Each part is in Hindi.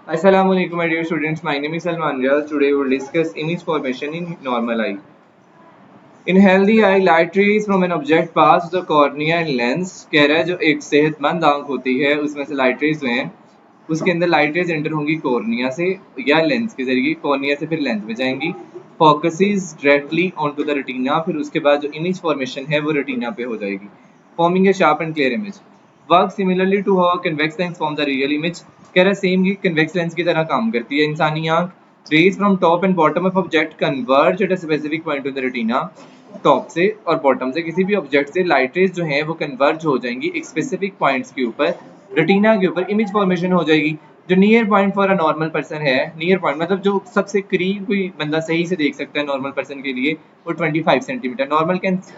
Assalamu alaikum, my dear students. My name is Salman Riaz. Today we will discuss image formation in normal eye. In healthy eye, light rays from an object pass the cornea and lens. कह रहा है जो एक सेहतमंद आंख होती है उसमें से लाइट रेज जो हैं उसके अंदर लाइट रेज एंटर होंगी कॉर्निया से या लेंस के जरिए, कॉर्निया से फिर लेंस में जाएंगी, focuses directly on to the retina, फिर उसके बाद जो इमेज फॉर्मेशन है वो रेटिना पे हो जाएगी, forming a sharp and clear image. Work similarly to how convex lens form the real image. कह रहा है सेम ये कन्वेक्स लेंस की तरह काम करती है इंसानी आंख. Rays from top and bottom of object converge at a specific point of the retina. Top से और बॉटम से किसी भी ऑब्जेक्ट से लाइट रेज जो है वो कन्वर्ज हो जाएंगी एक स्पेसिफिक पॉइंट्स के ऊपर, रेटिना के ऊपर इमेज फॉर्मेशन हो जाएगी. जो near point for a normal person है, नियर पॉइंट मतलब जो सबसे करीब कोई बंदा सही से देख सकता है नॉर्मल पर्सन के लिए, वो 25 centimetre.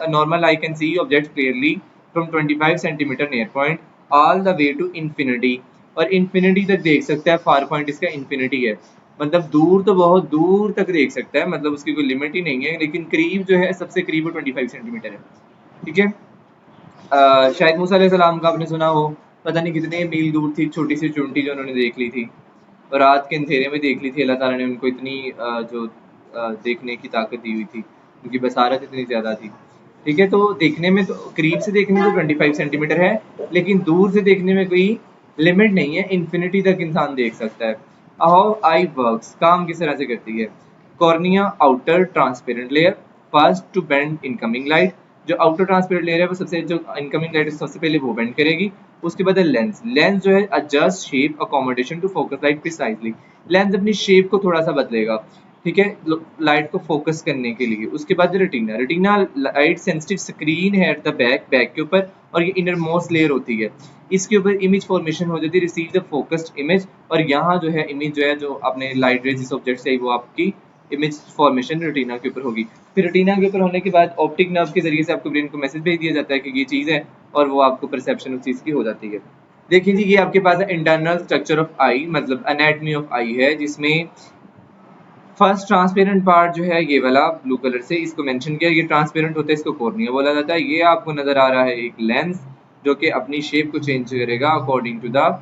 Normal eye can see object clearly from 25 centimetre near point all the way to infinity. और इन्फिनिटी तक देख सकता है, फार पॉइंट इसका इन्फिनिटी है, मतलब दूर तो बहुत दूर तक देख सकता है, मतलब उसकी कोई लिमिट ही नहीं है, लेकिन करीब जो है सबसे करीब वो 25 सेंटीमीटर है. ठीक है. शायद मूसा अलैहिस्सलाम का आपने सुना हो, पता नहीं कितने मील दूर थी छोटी सी चुनटी जो उन्होंने देख ली थी, और रात के अंधेरे में देख ली थी. अल्लाह ताला ने उनको इतनी देखने की ताकत दी हुई थी, उनकी बसारत इतनी ज़्यादा थी. ठीक है, तो देखने में तो करीब से देखने में तो 25 सेंटीमीटर है, लेकिन दूर से देखने में कोई लिमिट नहीं है, इन्फिनिटी तक इंसान देख सकता है. हाउ आई वर्क्स, काम किस तरह से करती है. Cornea outer transparent layer first to bend incoming light. जो आउटर ट्रांसपेरेंट लेयर है वो सबसे, जो इनकमिंग लाइट है सबसे पहले वो बेंड करेगी. उसके बाद लेंस, लेंस जो है adjust shape accommodation to focus light precisely. Lens अपनी शेप को थोड़ा सा बदलेगा, ठीक है, लाइट को फोकस करने के लिए. उसके बाद retina, retina light sensitive screen है एट द बैक, बैक के ऊपर, और ये इनर मोस्ट लेयर होती है, इसके ऊपर इमेज फॉर्मेशन हो जाती है, रिसीव द फोकस्ड इमेज. और यहाँ जो है इमेज जो है, जो आपने लाइट रेज इस ऑब्जेक्ट से वो आपकी इमेज फॉर्मेशन रेटिना के ऊपर होगी. फिर रेटिना के ऊपर होने के बाद ऑप्टिक नर्व के जरिए से आपको ब्रेन को मैसेज भेज दिया जाता है कि ये चीज़ है, और वो आपको परसेप्शन उस चीज़ की हो जाती है. देखिए जी, ये आपके पास है इंटरनल स्ट्रक्चर ऑफ आई, मतलब एनाटमी ऑफ आई है, जिसमें फर्स्ट ट्रांसपेरेंट पार्ट जो है ये वाला ब्लू कलर से इसको मेंशन किया, ये ट्रांसपेरेंट होता है, इसको कॉर्निया बोला जाता है. ये आपको नजर आ रहा है एक लेंस जो कि अपनी शेप को चेंज करेगा according to the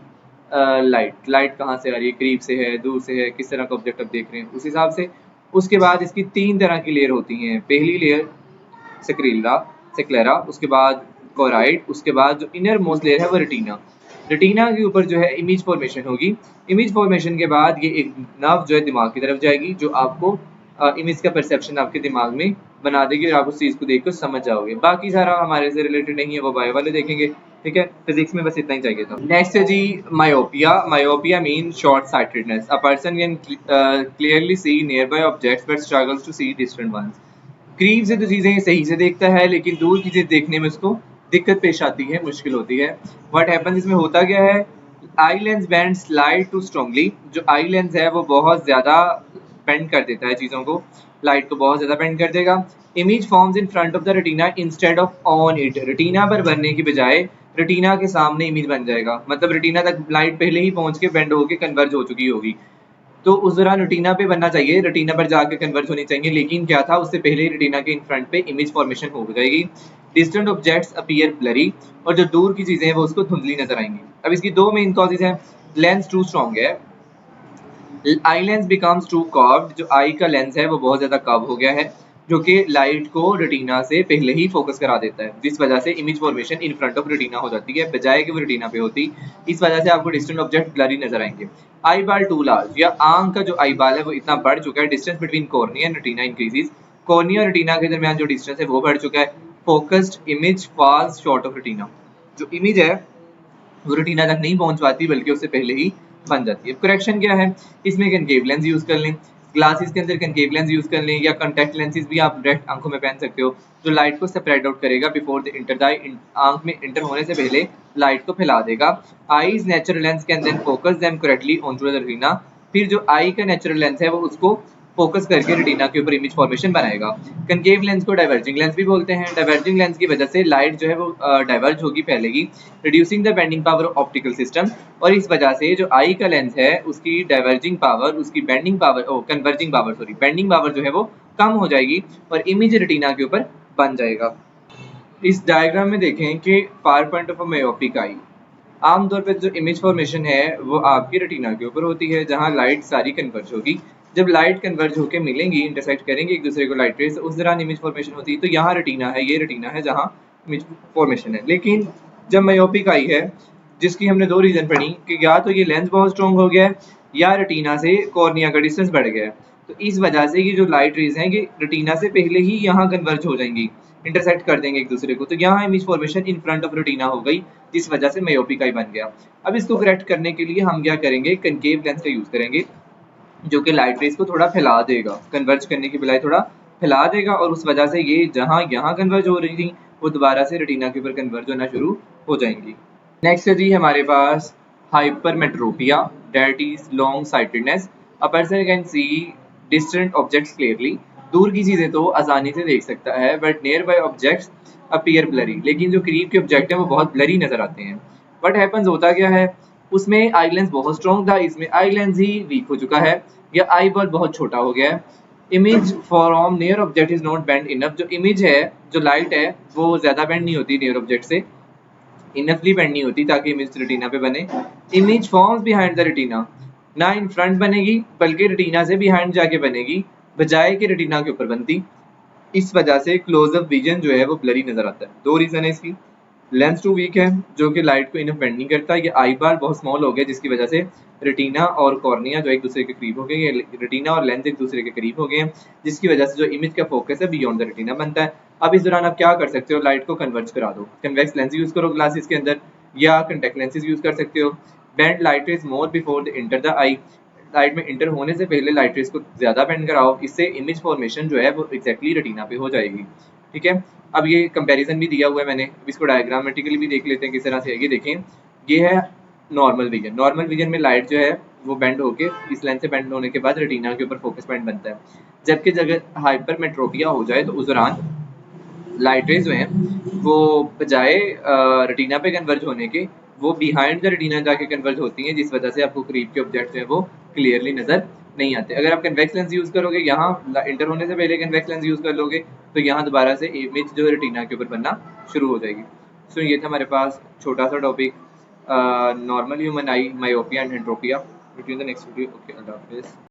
light. Light कहाँ से आ रही है, करीब से है, दूर से है, किस तरह का ऑब्जेक्ट आप देख रहे हैं उस हिसाब से. उसके बाद इसकी तीन तरह की लेयर होती हैं. पहली लेयर सेक्रीला सेक्लेरा, उसके बाद कोराइड, उसके बाद जो इनर मोस्ट लेयर है वो रेटिना. रेटिना के ऊपर जो है इमेज फॉर्मेशन होगी. इमेज फॉर्मेशन के बाद ये एक नर्व जो है दिमाग की तरफ जाएगी, जो आपको इमेज का परसेप्शन आपके दिमाग में बना देगी, और आप उस चीज़ को देख कर समझ जाओगे. बाकी सारा हमारे से रिलेटेड नहीं है, वो बायो वाले देखेंगे. ठीक है, फिजिक्स में बस इतना ही चाहिए था. नेक्स्ट है जी myopia. Myopia mean short sightedness. A person can clearly see nearby objects but struggles to see distant ones. करीब से तो चीज़ें सही से देखता है, लेकिन दूर की चीज़ देखने में उसको दिक्कत पेश आती है, मुश्किल होती है. व्हाट हैपेंस, इसमें होता क्या है, eye lens bends light too strongly. जो आई लेंस है वो बहुत ज़्यादा बेंड कर देता है चीज़ों को, लाइट को बहुत ज़्यादा बेंड कर देगा. Image forms in front of the retina instead of on it. Retina पर बनने की बजाय रेटिना के सामने इमेज बन जाएगा, मतलब रेटिना तक लाइट पहले ही पहुंच के बेंड होके कन्वर्ज हो चुकी होगी, तो उस दौरान रेटिना पे बनना चाहिए, रेटिना पर जाकर कन्वर्ज होनी चाहिए, लेकिन क्या था, उससे पहले ही रेटिना के इन फ्रंट पे इमेज फॉर्मेशन हो जाएगी. Distant objects appear blurry. और जो दूर की चीजें हैं वो उसको धुंधली नजर आएंगी. अब इसकी दो मेन कॉजेज हैं. लेंस टू स्ट्रॉन्ग है, eye lens becomes too curved. जो आई का लेंस है वो बहुत ज्यादा कर्व हो गया है, जो कि लाइट को रेटिना से पहले ही फोकस करा देता है, जिस वजह से image formation in front of retina हो जाती है बजाय कि वो रेटिना पे होती. इस वजह से आपको डिस्टेंट ऑब्जेक्ट ब्लरी नजर आएंगे. आई बाल टू लार्ज, या आंख का जो आई बाल है वो इतना बढ़ चुका है, distance between cornea and retina increases. Cornea और रेटिना के दरमियान जो डिस्टेंस है वो बढ़ चुका है. Focused image falls short of retina. जो इमेज है वो रेटिना तक नहीं पहुंच पाती, बल्कि उससे पहले ही बन जाती है. करेक्शन क्या है, इसमें कनकेव लेंस यूज कर लें, ग्लासेस के अंदर कनकेव लेंस यूज कर लें, या कॉन्टैक्ट लेंसेज भी आप डायरेक्ट आंखों में पहन सकते हो, जो लाइट को सेपरेट आउट करेगा बिफोर द इंटर द आंख में इंटर होने से पहले लाइट को फैला देगा. Eyes natural lens can then focus them correctly onto the retina. फिर जो आई का नेचुरल लेंस है वो उसको फोकस करके रेटिना के ऊपर इमेज फॉर्मेशन बनाएगा. कनकेव लेंस को डाइवर्जिंग लेंस भी बोलते हैं. डाइवर्जिंग लेंस की वजह से लाइट जो है वो डाइवर्ज होगी, फैलेगी, reducing the bending power of optical system. और इस वजह से जो आई का लेंस है उसकी डाइवर्जिंग पावर, उसकी bending power, converging power, sorry, bending power जो है वो कम हो जाएगी, और इमेज रेटिना के ऊपर बन जाएगा. इस डायग्राम में देखें कि far point of a myopic eye, आमतौर पर जो इमेज फॉर्मेशन है वो आपकी रेटिना के ऊपर होती है, जहाँ लाइट सारी कन्वर्ज होगी। जब लाइट कन्वर्ज होकर मिलेंगी, इंटरसेक्ट करेंगे एक दूसरे को लाइट रेज, उस दौरान इमेज फॉर्मेशन होती है। तो यहाँ रेटिना है, ये रेटिना है जहाँ इमेज फॉर्मेशन है। लेकिन जब मायोपिक आई है, जिसकी हमने दो रीजन पढ़ी कि या तो ये लेंस बहुत स्ट्रॉन्ग हो गया है या रेटिना से कॉर्निया का डिस्टेंस बढ़ गया है। तो इस वजह से ये जो लाइट रेज हैं ये रेटिना से पहले ही यहाँ कन्वर्ज हो जाएंगी, इंटरसेक्ट कर देंगे एक दूसरे को। तो यहाँ image formation in front of retina हो गई, जिस वजह से मायोपिक आई बन गया। अब इसको करेक्ट करने के लिए हम क्या करेंगे, कनकेव लेंस का यूज करेंगे, जो कि लाइट रेज को थोड़ा फैला देगा, कन्वर्ज करने की बजाय थोड़ा फैला देगा, और उस वजह से ये जहाँ यहाँ कन्वर्ज हो रही थी वो दोबारा से रेटिना के ऊपर कन्वर्ज होना शुरू हो जाएंगी। नेक्स्ट है जी हमारे पास hypermetropia, that is long sightedness. A person can see distant objects clearly, दूर की चीजें तो आसानी से देख सकता है, but nearby objects appear blurry, लेकिन जो करीब के ऑब्जेक्ट हैं वो बहुत ब्लरी नजर आते हैं। बट हैपन्स, होता क्या है, उसमें आई लेंस बहुत स्ट्रॉन्ग था, इसमें आई लेंस ही वीक हो चुका है, या आई बॉल बहुत छोटा हो गया है। Image from near object is not bend enough, जो इमेज है, जो लाइट है, वो ज्यादा बेंड नहीं होती नियर ऑब्जेक्ट से, इनफली बेंड नहीं होती ताकि इमेज रेटिना पे बने। Image forms behind the retina, ना इन फ्रंट बनेगी बल्कि रेटिना से बिहाइंड जाके बनेगी, बजाय कि रेटिना के ऊपर बनती। इस वजह से क्लोजअप विजन जो है वो ब्लरी नजर आता है। दो रीजन है इसकी, लेंस टू वीक है जो कि लाइट को इनफ बेंड नहीं करता, ये आई बार बहुत स्मॉल हो गया जिसकी वजह से रेटिना और कॉर्निया जो एक दूसरे के करीब हो गए, ये रेटिना और लेंस एक दूसरे के करीब हो गए हैं, जिसकी वजह से जो इमेज का फोकस है बियॉन्ड द रेटिना बनता है। अब इस दौरान आप क्या कर सकते हो, लाइट को कन्वर्ज करा दो, कन्वेक्स लेंस यूज करो ग्लासेस के अंदर, या कंटेक्ट लेंसेज यूज कर सकते हो। Bend light rays more before the enter the I, light में इंटर होने से पहले लाइट रेज को ज्यादा बेंड कराओ, इससे इमेज फॉर्मेशन जो है वो एग्जैक्टली रेटिना पे हो जाएगी। ठीक है, अब ये कंपैरिजन भी दिया हुआ है मैंने, अब इसको डायग्रामेटिकली भी देख लेते हैं किस तरह से है। ये देखें, ये है नॉर्मल विजन। नॉर्मल विजन में लाइट जो है वो बेंड होके, इस लेंस से बेंड होने के बाद रेटिना के ऊपर फोकस पॉइंट बनता है। जबकि जगह हाइपरमेट्रोपिया हो जाए तो उस दौरान लाइट रेज जो हैं वो बजाय रेटिना पे कन्वर्ज होने के, वो बिहाइंड द रेटिना जाके कन्वर्ज होती हैं, जिस वजह से आपको करीब के ऑब्जेक्ट जो है वो क्लियरली नजर नहीं आते। अगर आप कन्वेक्स लेंस यूज करोगे, यहाँ इंटर होने से पहले कन्वेक्स लेंस यूज कर लोगे, तो यहाँ दोबारा से इमेज जो है रेटिना के ऊपर बनना शुरू हो जाएगी। सो ये था हमारे पास छोटा सा topic, normal human eye, myopia and एंट्रोपिया। Meet you in the next video. Okay, अल्लाह हाफिज़।